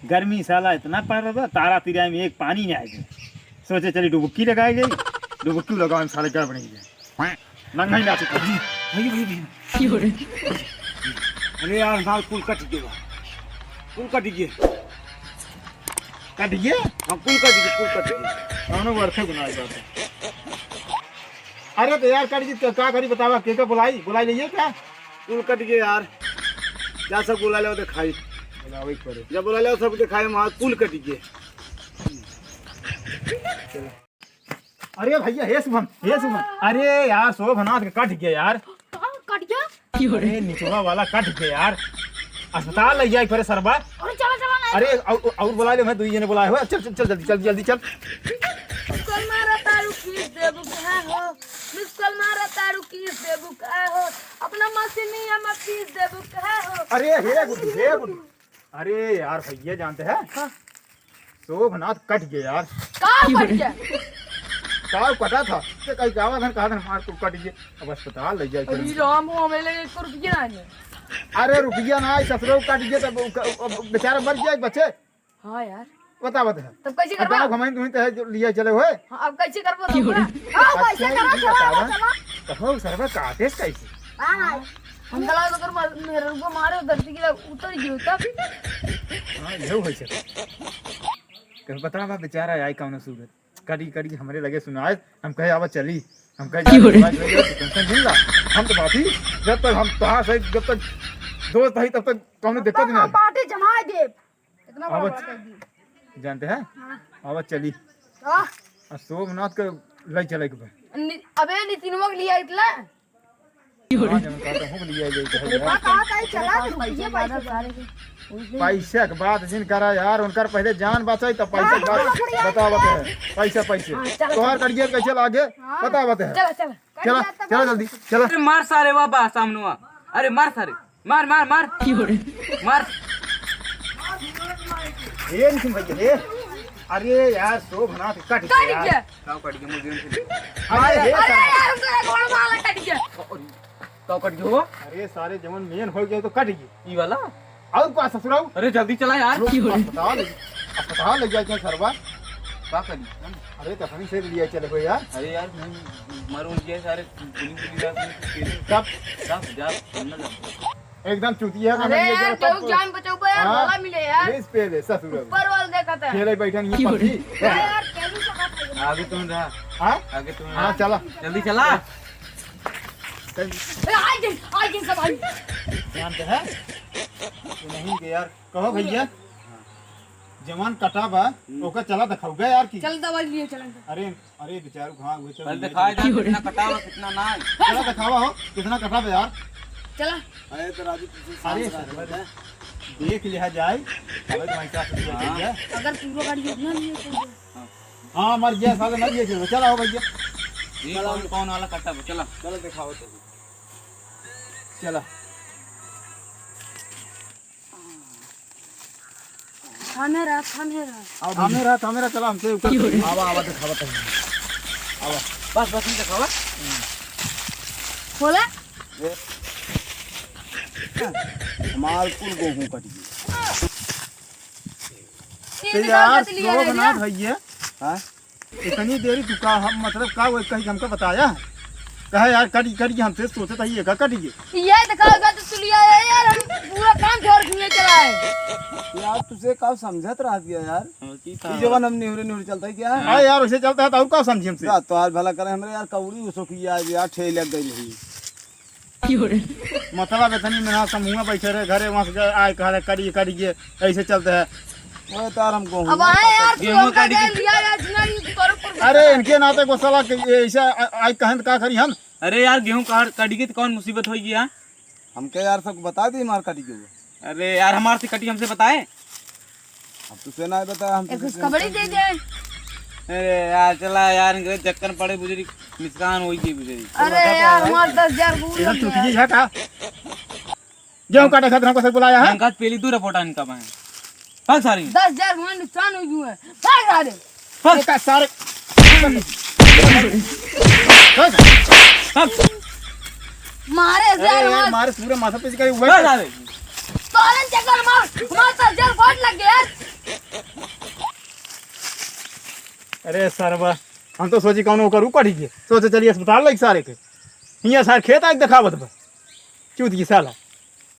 गर्मी साला इतना पड़ रहा था, तारा तिरा में एक पानी नहीं आएगी। सोचे चली डुबुक्की लगाई गई, डुबुक्की लगाओ साले क्या बनेगी नंगा ही ना चुका। अरे यार साल पुल कट गया, पुल कट गया, कट गया, हम पुल कट गया, पुल कट गया, दोनों वर्षे बनाए जाते। अरे तो यार कट गई क्या करी बतावा, के बुलाई बुलाई लीजिए क्या, पुल कट गया यार, क्या सब बुला लो तो खाई जब बोला लो सब खाए वहाँ पुल कट गए। अरे भैया हे शुभम, हे शुभम, अरे यार शोभनाथ का कट गया यार, कट गया, अरे निचोड़ा वाला कट गया यार, अस्पताल ले जाए फिर सरबा। अरे चलो चलो अरे और बुला ले, मैं दुई जने बुलाए हो, चल चल चल जल्दी जल्दी जल्दी चल। मिस्कल मारा तारू किस देबू का हो, मिस्कल मारा तारू किस देबू का हो, अपना मशीनिया में पीस देबू का हो। अरे हे गुड्डू, हे गुड्डू, अरे यार भैया जानते हैं शोभनाथ कट गया यार। कहाँ कट गया? कहाँ कटा था तो कहीं कहा था हमारे को कट गया, अब अस्पताल ले जाए। अरे राम हो हमें लगे 1 रुपया ना है। अरे रुपया ना ससुरो कट गया तब बेचारा मर गया बच्चे। हाँ यार बता बता तब कैसे करवा? घुमाई तुम्हें तो लिए चले हुए। हाँ अब कैसे करवा तो? हाँ कैसे करो चलो कहो सरवा काटे कैसे? हाँ हम चला तो कर मेरे को मारे धरती की उतर गई तब। हाँ ये हो सके कह बता बा बेचारा आई कौन सूरत कड़ी कड़ी हमारे लगे सुनाए, हम कहे आवा चली, हम कहे टेंशन नहीं ला, हम तो बात ही जब तक हम कहाँ से जब तक दोस्त भाई तब तक कौन दिक्कत नहीं आई। पार्टी जमा दे इतना बड़ा बात कर दी। जानते हैं आवा चली हाँ शोभनाथ के ले चले के अबे नितिनवा के लिए इतना पैसा के बात जिन करा यार, उनकर पहले जान बचाई तब पैसा के बात बतावत है। पैसा पैसे तोहर करियर कैसे लागे बतावत है। चला चला चला चला जल्दी चला। अरे मार सारे बाबा सामनुआ, अरे मार सारे मार मार मार मार। ये नहीं भैया, अरे यार शोभनाथ कट गया यार। काव कट गया मुझे। अरे यार उनका गोड़ माला कट गया। काव कट गया हो? अरे सारे जमन मेन हो गए तो कट गए। ई वाला और पास ससुराऊ अरे जल्दी चला यार। अस्पताल ले जाए सरवा का करी? अरे तखनी से लिया चले गए यार। अरे यार मारो उनके सारे पुलिस कब सब जा ना एकदम चुतिया का अरे यार क्यों जान बचाओ यार, बोला मिले यार इस पे ले ससुराऊ ऊपर वाल देखा था खेले बैठन ये पति यार कैसे सका आगे तुम रहा, हां आगे तुम हां चला जल्दी चला। आज सब भाई जानते हैं नहीं के यार कहो भैया जवान कटा बा ओका चला दिखाऊगा यार की चल दवाई लिए चलें। अरे अरे बेचारू कहां हुए पहले दिखाए जा कितना कटावा कितना ना है। चला दिखावा हो कितना कटा बा यार। चला अरे तो राजू अरे देख लिया जाए अबे तुम्हारी क्या सोच है अगर पूरा गाड़ी इतना नहीं है हां मर गया साले मर गया। चला हो भैया ये कौन वाला कटा चला चलो दिखाओ तो चला थामेरा चला हमसे ऊपर आवा आवा दिखावा तो आवा बस बस नहीं दिखावा बोला माल कुल गेहूं कट ये यार निकाल लिया शोभनाथ भैया हां इतनी देरी तू का हम मतलब का वो कहीं हमको बताया कहा यार कटी कटी हमसे सोचे था ये का कटी ये दिखाओगा तो तुलिया है यार, हम पूरा काम छोड़ के चला है यार तुझे का समझत रहा दिया यार ई जवान हम निहुरे निहुरे चलता है क्या हां यार वैसे चलता है तो और का समझी हमसे रात तो आज भला करे हमरे यार कौड़ी उसो की यार ठे लग गई नहीं मतलब इतनी में समूह बैठे रहे घरे वहां से आए कहा करी करिए ऐसे चलते है वो तार हमको अब आए यार गेहूं का लिया यार जिना ये करो पर अरे इनके नाते को सलाह ऐसा आज कहन का करी हम। अरे यार गेहूं कट गई तो कौन मुसीबत होगी यार? हमके यार सब बता दी मार काटी के वो। अरे यार हमारे से कटी हमसे बताए। अब तुझे ना बताया हम एक खबरी दे दे। अरे यार चला यार इनके चक्कर पड़े बुजुर्ग निस्कान होई गई बुजुर्ग। अरे यार मार 10,000 इधर भूल चुकी है का गेहूं काटे खातिर हमको सब बुलाया है। इनका पहली दूर रिपोर्ट इनका पाए भाग सारी 10,000 हुआ नुकसान हो गया है, भाग रहा दे भाग का सारे मारे यार मार हमारे पूरे माथा पे कहीं हुआ भाग सारे तोलन चक्कर मार हमारा 10,000 फाट लग गया यार। अरे सरवा हम तो सोची कौन करू कटी के सोचे चलिए अस्पताल लग सारे के हियां सारे खेत आके दिखावत बा चूत की साला